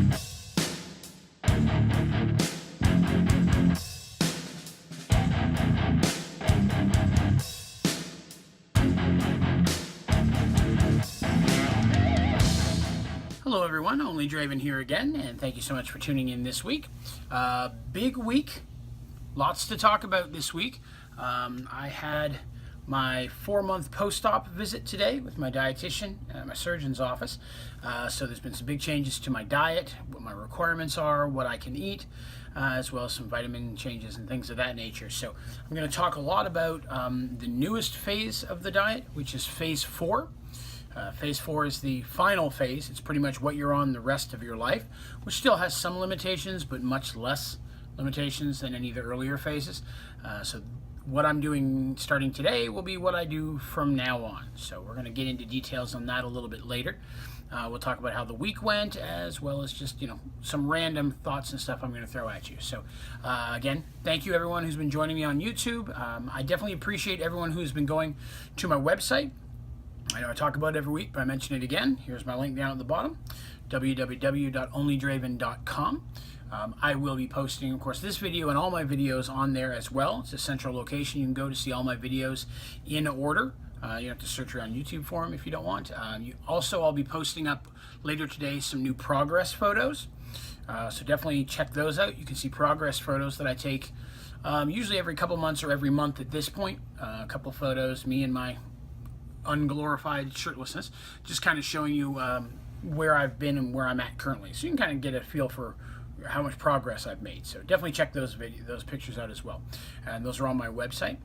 Hello everyone, onlydraven here again, and thank you so much for tuning in this week. Big week, lots to talk about this week. I had my 4-month post-op visit today with my dietitian at my surgeon's office. So there's been some big changes to my diet, what my requirements are, what I can eat, as well as some vitamin changes and things of that nature. So I'm going to talk a lot about the newest phase of the diet, which is phase 4. Phase 4 is the final phase. It's pretty much what you're on the rest of your life, which still has some limitations, but much less limitations than any of the earlier phases. So what I'm doing starting today will be what I do from now on. So we're going to get into details on that a little bit later. We'll talk about how the week went, as well as just, some random thoughts and stuff I'm going to throw at you. So again, thank you everyone who's been joining me on YouTube. I definitely appreciate everyone who's been going to my website. I know I talk about it every week, but I mention it again. Here's my link down at the bottom, www.onlydraven.com. I will be posting, of course, this video and all my videos on there as well. It's a central location you can go to see all my videos in order. You have to search around YouTube for them if you don't want. I'll be posting up later today some new progress photos. So definitely check those out. You can see progress photos that I take usually every couple months or every month at this point. A couple photos, me and my unglorified shirtlessness, just kind of showing you where I've been and where I'm at currently, so you can kind of get a feel for how much progress I've made. So definitely check those pictures out as well, and those are on my website.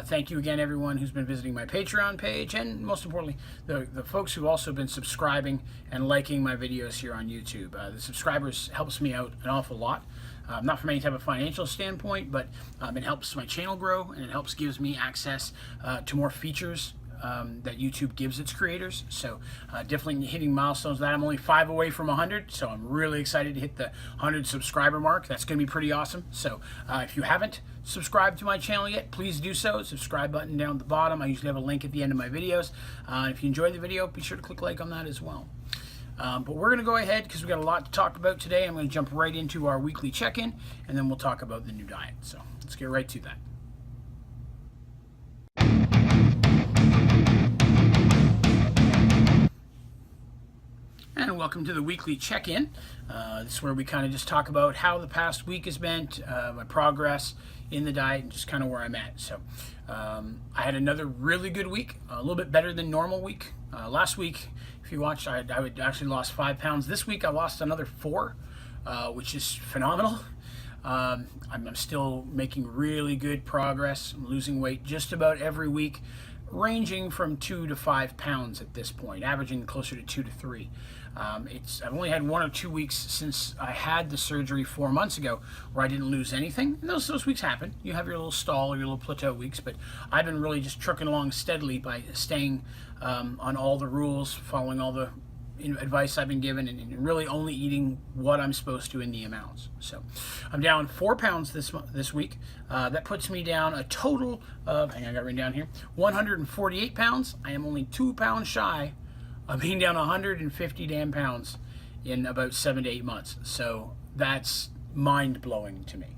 Thank you again everyone who's been visiting my Patreon page, and most importantly the folks who've also been subscribing and liking my videos here on YouTube. The subscribers helps me out an awful lot, not from any type of financial standpoint, but it helps my channel grow, and it gives me access to more features that YouTube gives its creators. So definitely hitting milestones. That I'm only 5 away from 100, so I'm really excited to hit the 100 subscriber mark. That's going to be pretty awesome. So if you haven't subscribed to my channel yet, please do so. Subscribe button down at the bottom. I usually have a link at the end of my videos. If you enjoyed the video, be sure to click like on that as well. But we're going to go ahead because we've got a lot to talk about today. I'm going to jump right into our weekly check-in, and then we'll talk about the new diet. So let's get right to that. And welcome to the weekly check-in. This is where we kind of just talk about how the past week has been, my progress in the diet, and just kind of where I'm at. So I had another really good week, a little bit better than normal week. Last week, if you watched, I would actually lost 5 pounds. This week I lost another 4, which is phenomenal. I'm still making really good progress. I'm losing weight just about every week, ranging from 2 to 5 pounds at this point, averaging closer to 2 to 3. I've only had 1 or 2 weeks since I had the surgery 4 months ago where I didn't lose anything. And those weeks happen. You have your little stall or your little plateau weeks, but I've been really just trucking along steadily by staying on all the rules, following all the advice I've been given, and really only eating what I'm supposed to in the amounts. So I'm down 4 pounds this week. That puts me down a total of, I got written down here, 148 pounds. I am only 2 pounds shy of being down 150 damn pounds in about 7 to 8 months. So that's mind-blowing to me.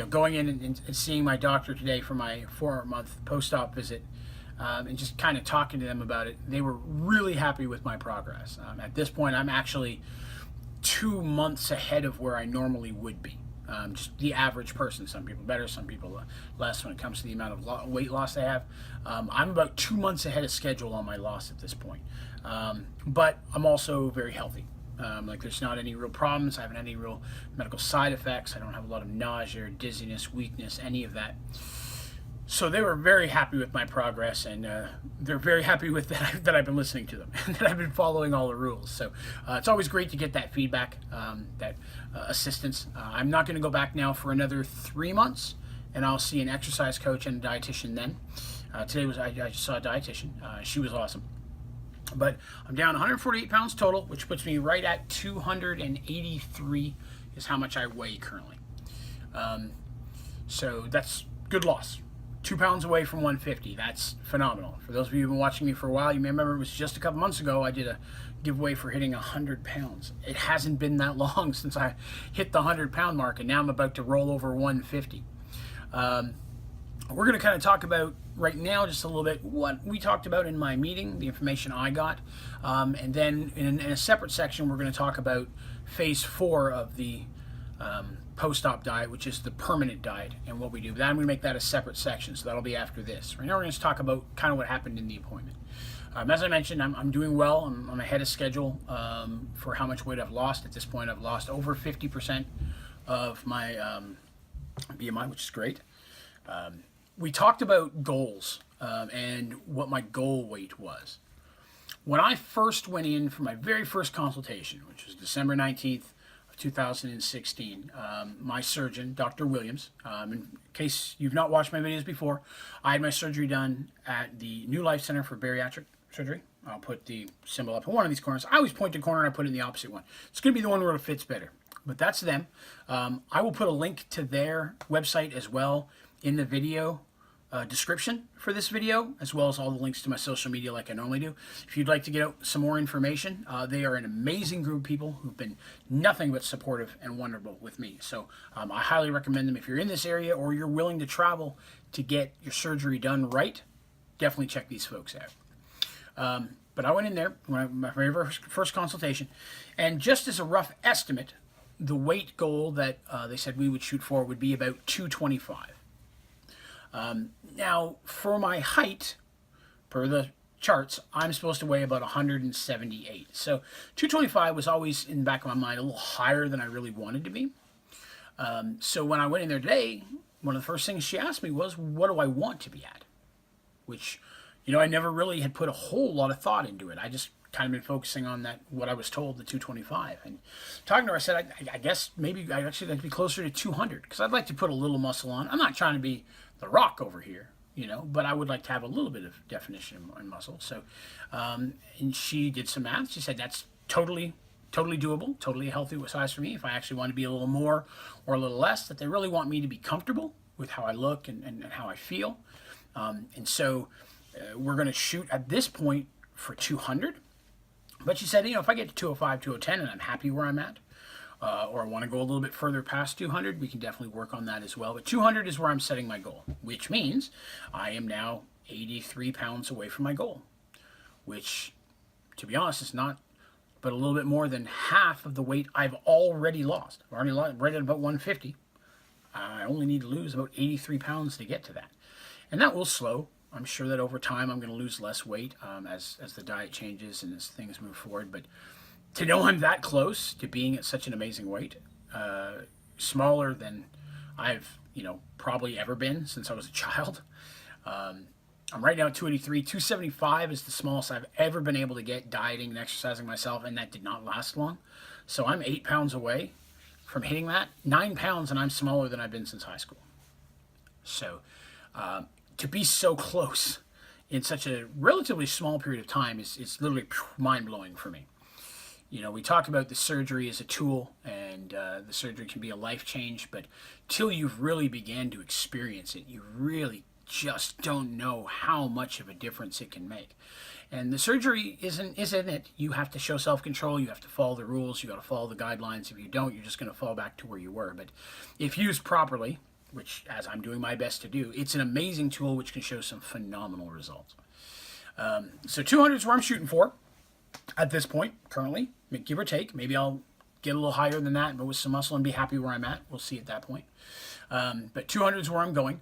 Going in and seeing my doctor today for my 4-month post-op visit, and just kind of talking to them about it, they were really happy with my progress. At this point, I'm actually 2 months ahead of where I normally would be. Just the average person. Some people better, some people less when it comes to the amount of weight loss they have. I'm about 2 months ahead of schedule on my loss at this point. But I'm also very healthy. There's not any real problems. I haven't had any real medical side effects. I don't have a lot of nausea, dizziness, weakness, any of that. So they were very happy with my progress, and they're very happy with that I've been listening to them and that I've been following all the rules. So it's always great to get that feedback, that assistance. I'm not going to go back now for another 3 months, and I'll see an exercise coach and a dietitian then. Today I just saw a dietitian. She was awesome. But I'm down 148 pounds total, which puts me right at 283 is how much I weigh currently. So that's good loss. 2 pounds away from 150. That's phenomenal. For those of you who've been watching me for a while, you may remember it was just a couple months ago I did a giveaway for hitting 100 pounds. It hasn't been that long since I hit the 100-pound mark, and now I'm about to roll over 150. We're going to kind of talk about right now just a little bit what we talked about in my meeting, the information I got, and then in a separate section we're going to talk about phase 4 of the post-op diet, which is the permanent diet, and what we do. But I'm going to make that a separate section, so that'll be after this. Right now we're going to talk about kind of what happened in the appointment. As I mentioned, I'm doing well. I'm ahead of schedule for how much weight I've lost. At this point, I've lost over 50% of my BMI, which is great. We talked about goals and what my goal weight was. When I first went in for my very first consultation, which was December 19th, 2016, my surgeon, Dr. Williams, in case you've not watched my videos before, I had my surgery done at the New Life Center for Bariatric Surgery. I'll put the symbol up in one of these corners. I always point to corner and I put it in the opposite one. It's going to be the one where it fits better, but that's them. I will put a link to their website as well in the video description for this video, as well as all the links to my social media like I normally do. If you'd like to get out some more information, they are an amazing group of people who've been nothing but supportive and wonderful with me. So I highly recommend them if you're in this area or you're willing to travel to get your surgery done right. Definitely check these folks out. But I went in there when my very first consultation, and just as a rough estimate, the weight goal that they said we would shoot for would be about 225. Now, for my height, per the charts, I'm supposed to weigh about 178. So 225 was always in the back of my mind a little higher than I really wanted to be. So when I went in there today, one of the first things she asked me was, what do I want to be at? Which, I never really had put a whole lot of thought into it. I just kind of been focusing on that, what I was told, the 225. And talking to her, I said, I guess maybe I'd actually like to be closer to 200 because I'd like to put a little muscle on. I'm not trying to be the Rock over here, but I would like to have a little bit of definition and muscle. So, and she did some math. She said that's totally doable, totally a healthy size for me. If I actually want to be a little more or a little less, that they really want me to be comfortable with how I look and how I feel. And so we're going to shoot at this point for 200. But she said, if I get to 205, 210, and I'm happy where I'm at, or I want to go a little bit further past 200, we can definitely work on that as well. But 200 is where I'm setting my goal, which means I am now 83 pounds away from my goal, which, to be honest, is not but a little bit more than half of the weight I've already lost. I've already lost right at about 150. I only need to lose about 83 pounds to get to that. And that will slow. I'm sure that over time I'm going to lose less weight as the diet changes and as things move forward. But to know I'm that close to being at such an amazing weight, smaller than I've probably ever been since I was a child. I'm right now at 283. 275 is the smallest I've ever been able to get dieting and exercising myself, and that did not last long. So I'm 8 pounds away from hitting that. 9 pounds, and I'm smaller than I've been since high school. So to be so close in such a relatively small period of time is literally mind-blowing for me. We talk about the surgery as a tool, and the surgery can be a life change, but till you've really began to experience it, you really just don't know how much of a difference it can make. And the surgery isn't it. You have to show self-control. You have to follow the rules. You got to follow the guidelines. If you don't, you're just going to fall back to where you were. But if used properly, which as I'm doing my best to do, it's an amazing tool which can show some phenomenal results. So 200 is where I'm shooting for at this point, currently, give or take. Maybe I'll get a little higher than that, but with some muscle and be happy where I'm at. We'll see at that point. But 200 is where I'm going.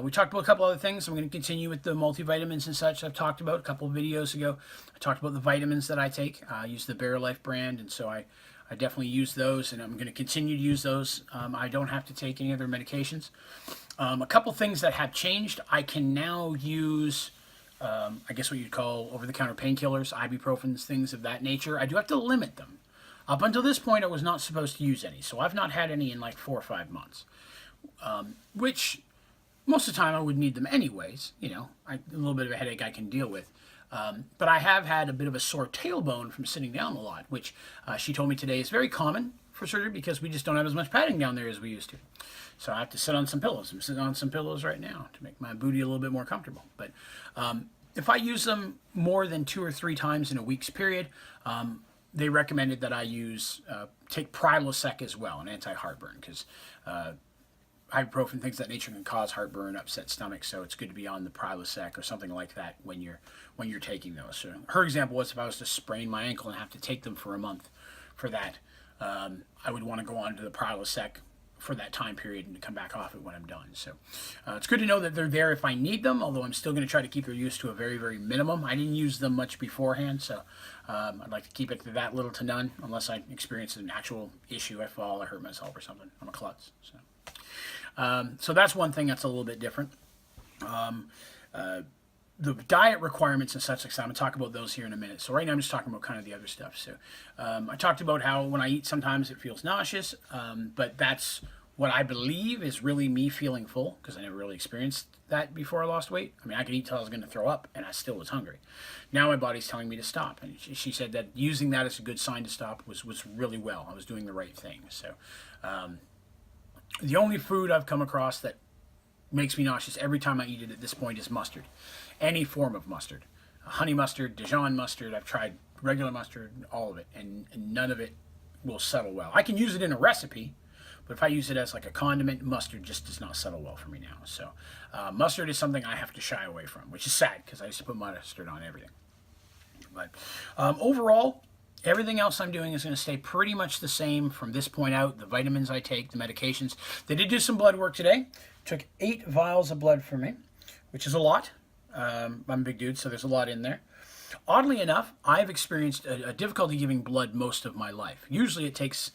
We talked about a couple other things. I'm going to continue with the multivitamins and such I've talked about a couple of videos ago. I talked about the vitamins that I take. I use the Life brand, and so I definitely use those, and I'm going to continue to use those. I don't have to take any other medications. A couple things that have changed. I can now use, I guess what you'd call over-the-counter painkillers, ibuprofens, things of that nature. I do have to limit them. Up until this point, I was not supposed to use any, so I've not had any in like 4 or 5 months, which most of the time I would need them anyways. A little bit of a headache I can deal with. But I have had a bit of a sore tailbone from sitting down a lot, which she told me today is very common for surgery because we just don't have as much padding down there as we used to. So I have to sit on some pillows. I'm sitting on some pillows right now to make my booty a little bit more comfortable. But if I use them more than 2 or 3 times in a week's period, they recommended that I take Prilosec as well, an anti-heartburn, because ibuprofen, things of that nature can cause heartburn, upset stomach. So it's good to be on the Prilosec or something like that when you're taking those. So her example was if I was to sprain my ankle and have to take them for a month for that, I would want to go on to the Prilosec for that time period and come back off it when I'm done. So it's good to know that they're there if I need them, although I'm still going to try to keep their use to a very, very minimum. I didn't use them much beforehand, so I'd like to keep it to that little to none, unless I experience an actual issue. I fall, I hurt myself or something. I'm a klutz. So that's one thing that's a little bit different. The diet requirements and such, like I'm going to talk about those here in a minute. So right now I'm just talking about kind of the other stuff. So I talked about how when I eat sometimes it feels nauseous, but that's what I believe is really me feeling full, because I never really experienced that before I lost weight. I mean, I could eat till I was going to throw up and I still was hungry. Now my body's telling me to stop. And she said that using that as a good sign to stop was really well. I was doing the right thing. So the only food I've come across that makes me nauseous every time I eat it at this point is mustard. Any form of mustard. Honey mustard, Dijon mustard, I've tried regular mustard, all of it, and none of it will settle well. I can use it in a recipe, but if I use it as like a condiment, mustard just does not settle well for me now. So mustard is something I have to shy away from, which is sad because I used to put mustard on everything. But overall, everything else I'm doing is going to stay pretty much the same from this point out. The vitamins I take, the medications. They did do some blood work today. Took 8 vials of blood from me, which is a lot. I'm a big dude, so there's a lot in there. Oddly enough, I've experienced a difficulty giving blood most of my life. Usually it takes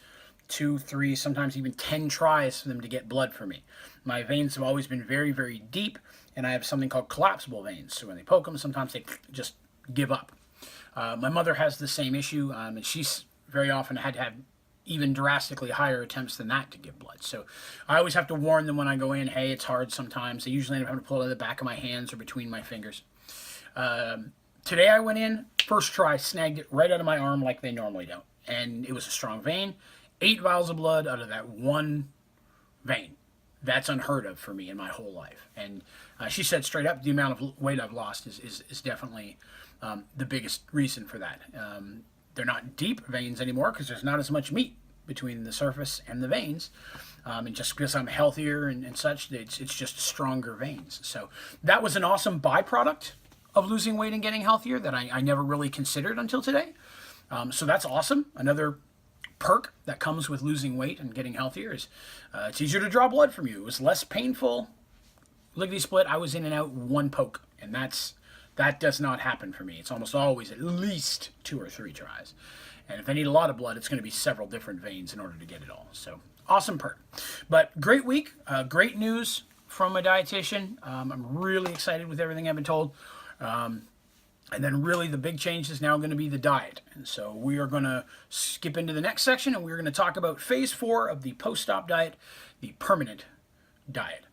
2, 3, sometimes even 10 tries for them to get blood for me. My veins have always been very, very deep, and I have something called collapsible veins. So when they poke them, sometimes they just give up. My mother has the same issue, and she's very often had to have even drastically higher attempts than that to give blood. So I always have to warn them when I go in, hey, it's hard sometimes. I usually end up having to pull it out of the back of my hands or between my fingers. Today I went in, first try, snagged it right out of my arm like they normally don't. And it was a strong vein. 8 vials of blood out of that one vein. That's unheard of for me in my whole life. And she said straight up, the amount of weight I've lost is definitely the biggest reason for that. They're not deep veins anymore because there's not as much meat between the surface and the veins. And just because I'm healthier and such, it's just stronger veins. So that was an awesome byproduct of losing weight and getting healthier that I never really considered until today. So that's awesome. Another perk that comes with losing weight and getting healthier is it's easier to draw blood from you. It was less painful. Lickety split, I was in and out 1 poke, and that does not happen for me. It's almost always at least 2 or 3 tries. And if I need a lot of blood, it's going to be several different veins in order to get it all. So awesome perk. But great week, great news from a dietitian. I'm really excited with everything I've been told. And then really the big change is now going to be the diet. And so we are going to skip into the next section, and we're going to talk about phase 4 of the post-op diet, the permanent diet.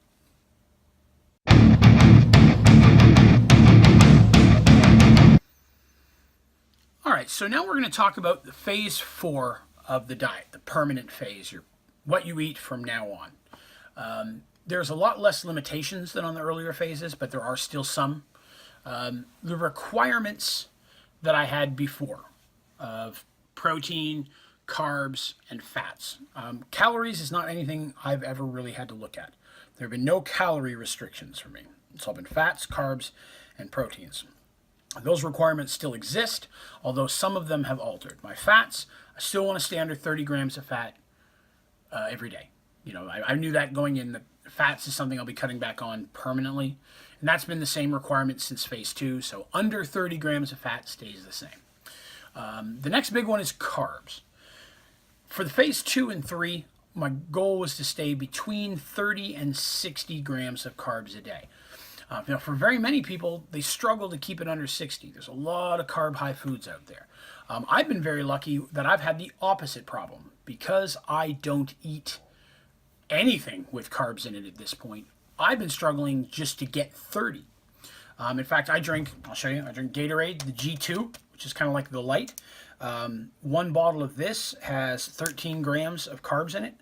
All right, so now we're going to talk about the phase 4 of the diet, the permanent phase, what you eat from now on. There's a lot less limitations than on the earlier phases, but there are still some. The requirements that I had before of protein, carbs, and fats. Calories is not anything I've ever really had to look at. There have been no calorie restrictions for me. It's all been fats, carbs, and proteins. Those requirements still exist, although some of them have altered. My fats, I still want to stay under 30 grams of fat every day. You know, I knew that going in. The fats is something I'll be cutting back on permanently, and that's been the same requirement since phase 2. So under 30 grams of fat stays the same. The next big one is carbs. For the phase 2 and 3, my goal was to stay between 30 and 60 grams of carbs a day. For very many people, they struggle to keep it under 60. There's a lot of carb-high foods out there. I've been very lucky that I've had the opposite problem. Because I don't eat anything with carbs in it at this point, I've been struggling just to get 30. In fact, I'll show you, I drink Gatorade, the G2, which is kind of like the light. One bottle of this has 13 grams of carbs in it.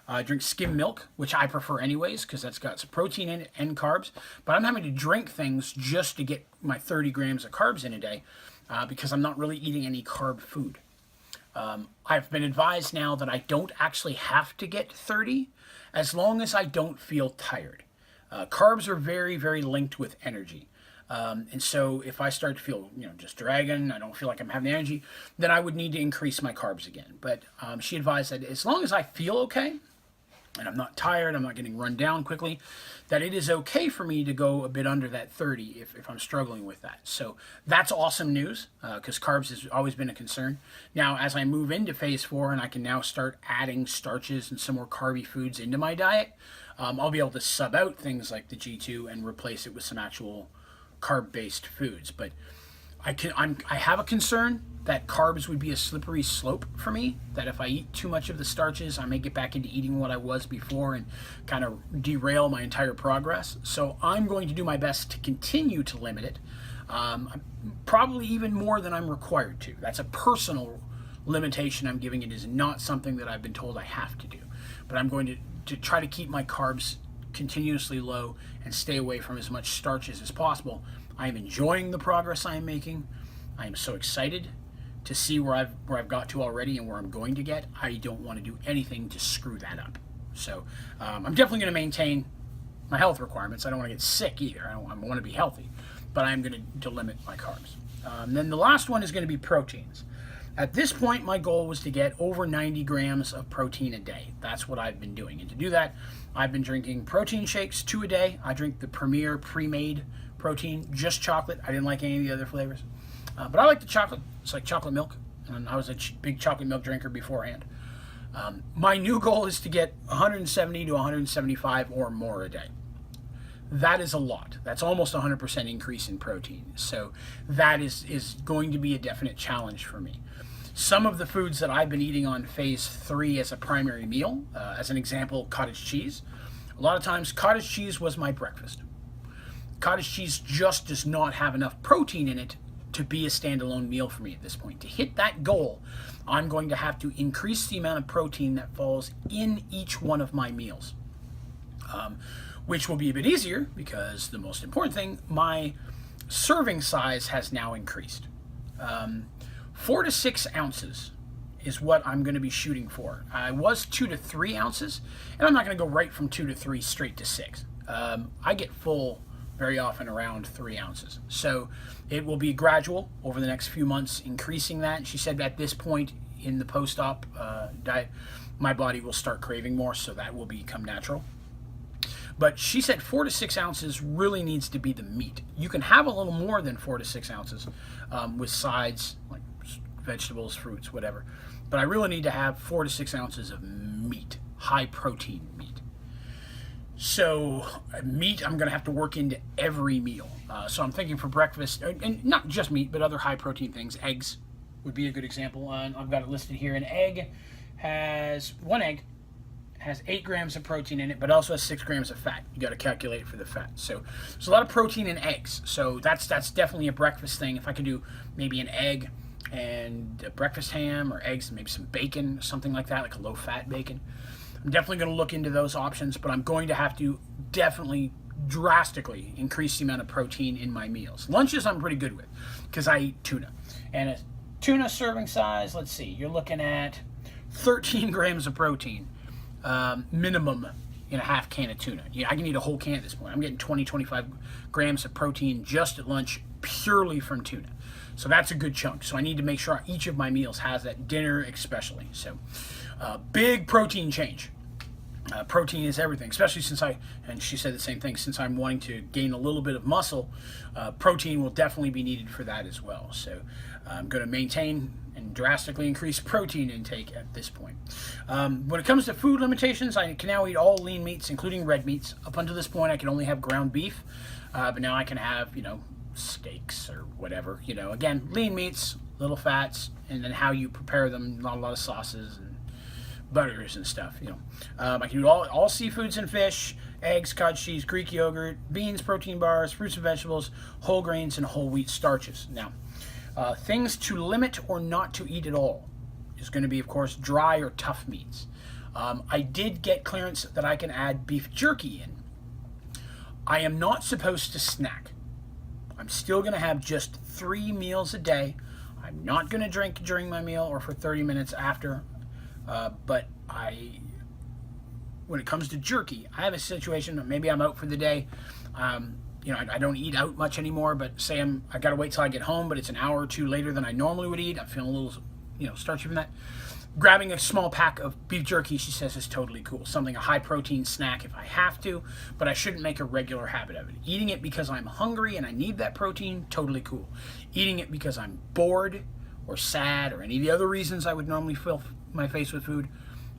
I drink skim milk, which I prefer anyways, because that's got some protein in it and carbs. But I'm having to drink things just to get my 30 grams of carbs in a day, because I'm not really eating any carb food. I've been advised now that I don't actually have to get 30 as long as I don't feel tired. Carbs are very, very linked with energy. And so if I start to feel, just dragging, I don't feel like I'm having the energy, then I would need to increase my carbs again. But she advised that as long as I feel okay, and I'm not tired, I'm not getting run down quickly, that it is okay for me to go a bit under that 30 if I'm struggling with that. So that's awesome news, because carbs has always been a concern. Now, as I move into phase 4 and I can now start adding starches and some more carby foods into my diet, I'll be able to sub out things like the G2 and replace it with some actual carb-based foods. But I have a concern that carbs would be a slippery slope for me, that if I eat too much of the starches, I may get back into eating what I was before and kind of derail my entire progress. So I'm going to do my best to continue to limit it, probably even more than I'm required to. That's a personal limitation I'm giving. It is not something that I've been told I have to do. But I'm going to try to keep my carbs continuously low and stay away from as much starches as possible. I am enjoying the progress I am making. I am so excited to see where I've got to already and where I'm going to get. I don't want to do anything to screw that up. So I'm definitely going to maintain my health requirements. I don't want to get sick either. I want to be healthy, but I'm going to limit my carbs. Then the last one is going to be proteins. At this point, my goal was to get over 90 grams of protein a day. That's what I've been doing. And to do that, I've been drinking protein shakes 2 a day. I drink the Premier pre-made protein, just chocolate. I didn't like any of the other flavors. But I like the chocolate. It's like chocolate milk. And I was a big chocolate milk drinker beforehand. My new goal is to get 170 to 175 or more a day. That is a lot. That's almost 100% increase in protein. So that is going to be a definite challenge for me. Some of the foods that I've been eating on phase 3 as a primary meal, as an example, cottage cheese. A lot of times cottage cheese was my breakfast. Cottage cheese just does not have enough protein in it to be a standalone meal for me at this point. To hit that goal, I'm going to have to increase the amount of protein that falls in each one of my meals, which will be a bit easier because the most important thing, my serving size has now increased. 4 to 6 ounces is what I'm going to be shooting for. I was 2 to 3 ounces, and I'm not going to go right from 2 to 3 straight to 6. I get full very often around 3 ounces. So it will be gradual over the next few months, increasing that. She said at this point in the post-op diet, my body will start craving more, so that will become natural. But she said 4 to 6 ounces really needs to be the meat. You can have a little more than 4 to 6 ounces with sides, like vegetables, fruits, whatever. But I really need to have 4 to 6 ounces of meat, high protein meat. So meat, I'm going to have to work into every meal. So I'm thinking for breakfast, and not just meat, but other high protein things. Eggs would be a good example. I've got it listed here. One egg has 8 grams of protein in it, but also has 6 grams of fat. You got to calculate for the fat. So there's a lot of protein in eggs. So that's definitely a breakfast thing. If I could do maybe an egg and a breakfast ham, or eggs and maybe some bacon, something like that, like a low-fat bacon. I'm definitely going to look into those options, but I'm going to have to definitely drastically increase the amount of protein in my meals. Lunches I'm pretty good with because I eat tuna. And a tuna serving size, let's see, you're looking at 13 grams of protein minimum in a half can of tuna. Yeah, I can eat a whole can at this point. I'm getting 25 grams of protein just at lunch purely from tuna. So that's a good chunk. So I need to make sure each of my meals has that, dinner especially. So big protein change. Protein is everything, especially since and she said the same thing, since I'm wanting to gain a little bit of muscle, protein will definitely be needed for that as well. So I'm going to maintain and drastically increase protein intake at this point. When it comes to food limitations, I can now eat all lean meats, including red meats. Up until this point, I could only have ground beef, but now I can have, steaks or whatever. Again, lean meats, little fats, and then how you prepare them, not a lot of sauces and butters and stuff. I can do all seafoods and fish, eggs, cottage cheese, Greek yogurt, beans, protein bars, fruits and vegetables, whole grains, and whole wheat starches. Now, things to limit or not to eat at all is going to be, of course, dry or tough meats. I did get clearance that I can add beef jerky in. I am not supposed to snack. I'm still going to have just 3 meals a day. I'm not going to drink during my meal or for 30 minutes after. But when it comes to jerky, I have a situation, maybe I'm out for the day. I don't eat out much anymore, but say I got to wait till I get home, but it's an hour or two later than I normally would eat. I'm feeling a little, starchy from that. Grabbing a small pack of beef jerky, she says, is totally cool. A high protein snack if I have to, but I shouldn't make a regular habit of it. Eating it because I'm hungry and I need that protein, totally cool. Eating it because I'm bored or sad or any of the other reasons I would normally fill my face with food,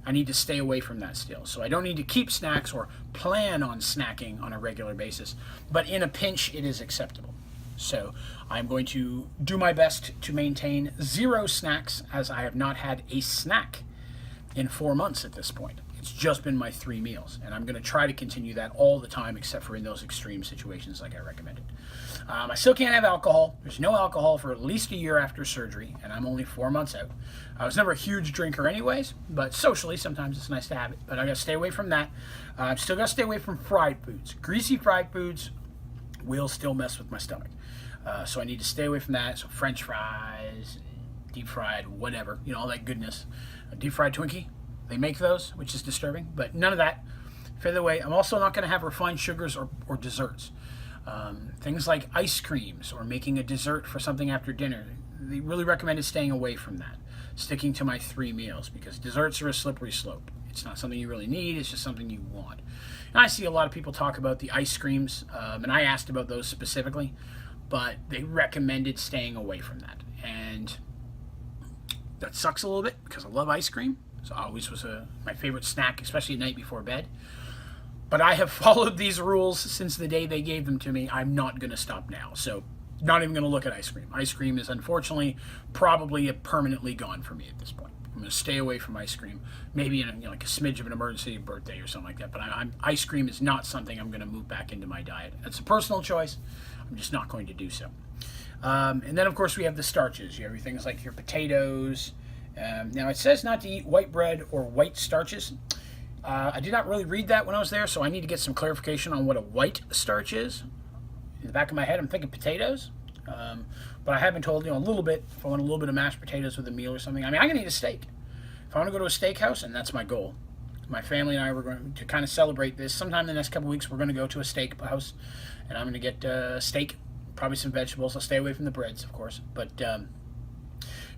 I need to stay away from that still. So I don't need to keep snacks or plan on snacking on a regular basis, but in a pinch, it is acceptable. So I'm going to do my best to maintain 0 snacks, as I have not had a snack in 4 months at this point. It's just been my 3 meals, and I'm going to try to continue that all the time, except for in those extreme situations like I recommended. I still can't have alcohol. There's no alcohol for at least a year after surgery, and I'm only 4 months out. I was never a huge drinker anyways, but socially sometimes it's nice to have it. But I got to stay away from that. I've still got to stay away from fried foods. Greasy fried foods will still mess with my stomach. So I need to stay away from that. So French fries, deep fried, whatever, all that goodness. A deep fried Twinkie, they make those, which is disturbing, but none of that. Further away, I'm also not going to have refined sugars or desserts. Things like ice creams or making a dessert for something after dinner. They really recommended staying away from that. Sticking to my 3 meals, because desserts are a slippery slope. It's not something you really need, it's just something you want. And I see a lot of people talk about the ice creams, and I asked about those specifically, but they recommended staying away from that. And that sucks a little bit because I love ice cream. So it always was my favorite snack, especially at night before bed. But I have followed these rules since the day they gave them to me. I'm not going to stop now. So not even going to look at ice cream. Ice cream is unfortunately probably permanently gone for me at this point. I'm going to stay away from ice cream. Maybe in like a smidge of an emergency birthday or something like that. But ice cream is not something I'm going to move back into my diet. That's a personal choice. I'm just not going to do so. And then, of course, we have the starches. You have things like your potatoes. Now, it says not to eat white bread or white starches. I did not really read that when I was there, so I need to get some clarification on what a white starch is. In the back of my head, I'm thinking potatoes. But I have been told, a little bit, if I want a little bit of mashed potatoes with a meal or something. I mean, I can eat a steak. If I want to go to a steakhouse, and that's my goal. My family and I were going to kind of celebrate this. Sometime in the next couple of weeks, we're going to go to a steakhouse, and I'm going to get steak, probably some vegetables. I'll stay away from the breads, of course. But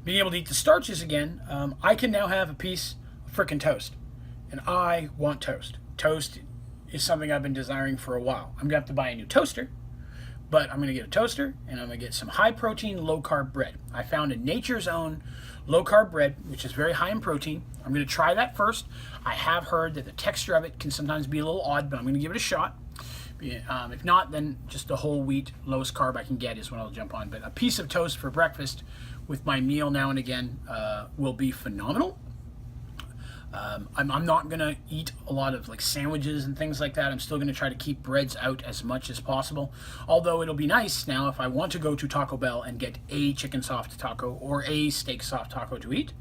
being able to eat the starches again, I can now have a piece of frickin' toast. And I want toast. Toast is something I've been desiring for a while. I'm going to have to buy a new toaster, but I'm going to get a toaster, and I'm going to get some high-protein, low-carb bread. I found a Nature's Own low-carb bread, which is very high in protein. I'm going to try that first. I have heard that the texture of it can sometimes be a little odd, but I'm going to give it a shot. If not, then just the whole wheat, lowest carb I can get is what I'll jump on. But a piece of toast for breakfast with my meal now and again will be phenomenal. I'm not going to eat a lot of like sandwiches and things like that. I'm still going to try to keep breads out as much as possible. Although it'll be nice now if I want to go to Taco Bell and get a chicken soft taco or a steak soft taco to eat,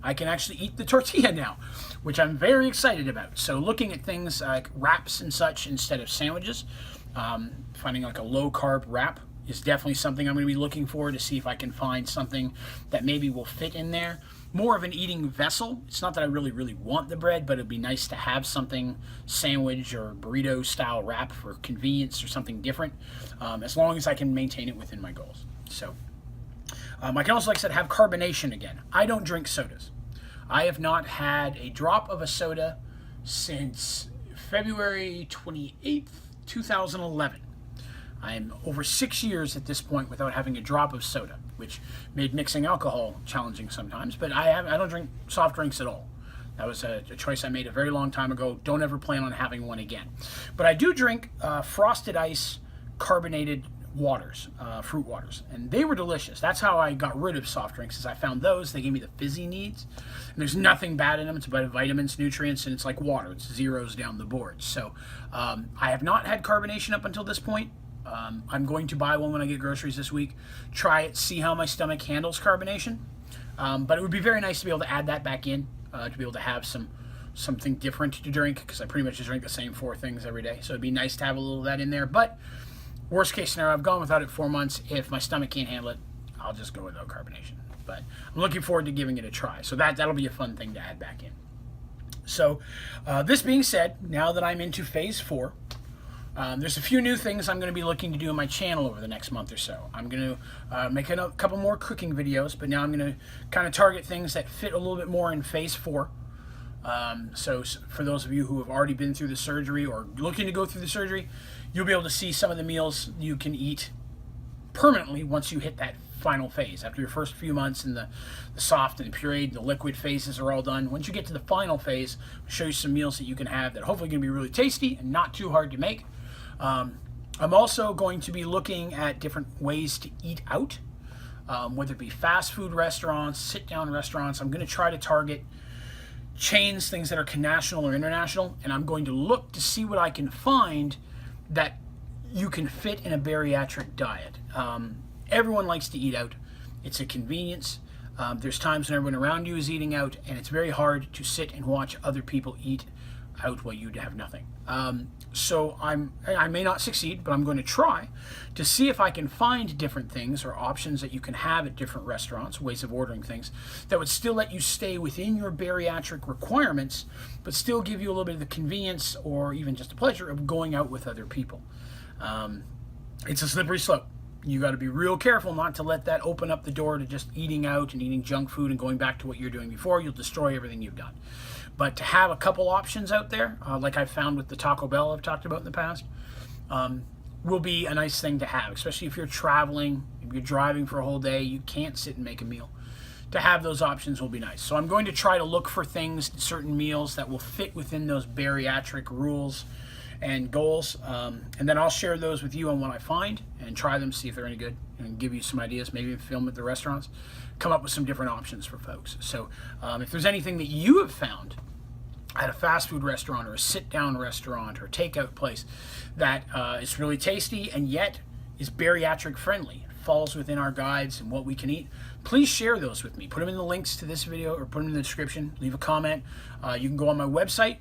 I can actually eat the tortilla now, which I'm very excited about. So looking at things like wraps and such instead of sandwiches, finding like a low carb wrap is definitely something I'm going to be looking for to see if I can find something that maybe will fit in there. More of an eating vessel. It's not that I really want the bread, but it'd be nice to have something sandwich or burrito style wrap for convenience or something different, as long as I can maintain it within my goals. So I can also, like I said, have carbonation again. I don't drink sodas. I have not had a drop of a soda since February 28th, 2011. I'm over 6 years at this point without having a drop of soda, which made mixing alcohol challenging sometimes. But I don't drink soft drinks at all. That was a choice I made a very long time ago. Don't ever plan on having one again. But I do drink frosted ice carbonated waters, fruit waters, and they were delicious. That's how I got rid of soft drinks, is I found those. They gave me the fizzy needs, and there's nothing bad in them. It's about vitamins, nutrients, and it's like water. It's zeros down the board. So I have not had carbonation up until this point. I'm going to buy one when I get groceries this week, try it, see how my stomach handles carbonation. But it would be very nice to be able to add that back in, to be able to have something different to drink, because I pretty much just drink the same 4 things every day. So it'd be nice to have a little of that in there. But worst case scenario, I've gone without it 4 months. If my stomach can't handle it, I'll just go without carbonation. But I'm looking forward to giving it a try. So that'll be a fun thing to add back in. So this being said, now that I'm into phase 4, there's a few new things I'm going to be looking to do on my channel over the next month or so. I'm going to make a couple more cooking videos, but now I'm going to kind of target things that fit a little bit more in phase 4. So for those of you who have already been through the surgery or looking to go through the surgery, you'll be able to see some of the meals you can eat permanently once you hit that final phase. After your first few months and the soft and the pureed, the liquid phases are all done. Once you get to the final phase, I'll show you some meals that you can have that hopefully going to be really tasty and not too hard to make. I'm also going to be looking at different ways to eat out, whether it be fast food restaurants, sit-down restaurants. I'm going to try to target chains, things that are national or international, and I'm going to look to see what I can find that you can fit in a bariatric diet. Everyone likes to eat out. It's a convenience. There's times when everyone around you is eating out, and it's very hard to sit and watch other people eat out while you have nothing. So I may not succeed, but I'm going to try to see if I can find different things or options that you can have at different restaurants, ways of ordering things that would still let you stay within your bariatric requirements, but still give you a little bit of the convenience or even just the pleasure of going out with other people. It's a slippery slope. You got to be real careful not to let that open up the door to just eating out and eating junk food and going back to what you're doing before. You'll destroy everything you've done. But to have a couple options out there, like I've found with the Taco Bell I've talked about in the past, will be a nice thing to have, especially if you're traveling, if you're driving for a whole day, you can't sit and make a meal. To have those options will be nice. So I'm going to try to look for things, certain meals that will fit within those bariatric rules and goals, and then I'll share those with you on what I find and try them, see if they're any good, and give you some ideas, maybe film at the restaurants, come up with some different options for folks. So if there's anything that you have found at a fast food restaurant or a sit-down restaurant or a takeout place that is really tasty and yet is bariatric friendly, falls within our guides and what we can eat, please share those with me. Put them in the links to this video or put them in the description. Leave a comment. You can go on my website,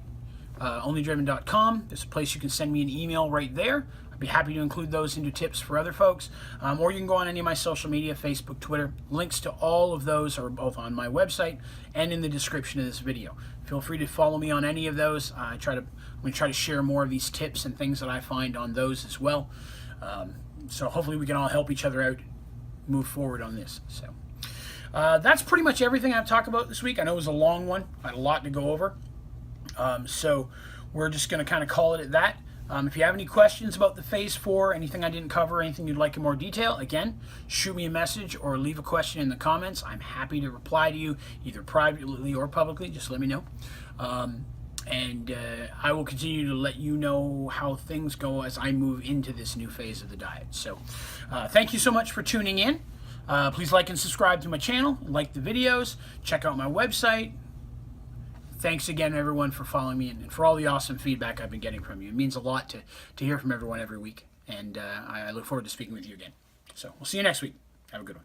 onlydraven.com. There's a place you can send me an email right there. I'd be happy to include those into tips for other folks. Or you can go on any of my social media, Facebook, Twitter. Links to all of those are both on my website and in the description of this video. Feel free to follow me on any of those. I'm going to try to share more of these tips and things that I find on those as well. So hopefully we can all help each other out, move forward on this. So that's pretty much everything I've talked about this week. I know it was a long one. I had a lot to go over. So we're just going to kind of call it at that. If you have any questions about the phase 4, anything I didn't cover, anything you'd like in more detail, again, shoot me a message or leave a question in the comments. I'm happy to reply to you either privately or publicly. Just let me know. And I will continue to let you know how things go as I move into this new phase of the diet. So thank you so much for tuning in. Please like and subscribe to my channel, like the videos, check out my website. Thanks again, everyone, for following me and for all the awesome feedback I've been getting from you. It means a lot to hear from everyone every week, and I look forward to speaking with you again. So we'll see you next week. Have a good one.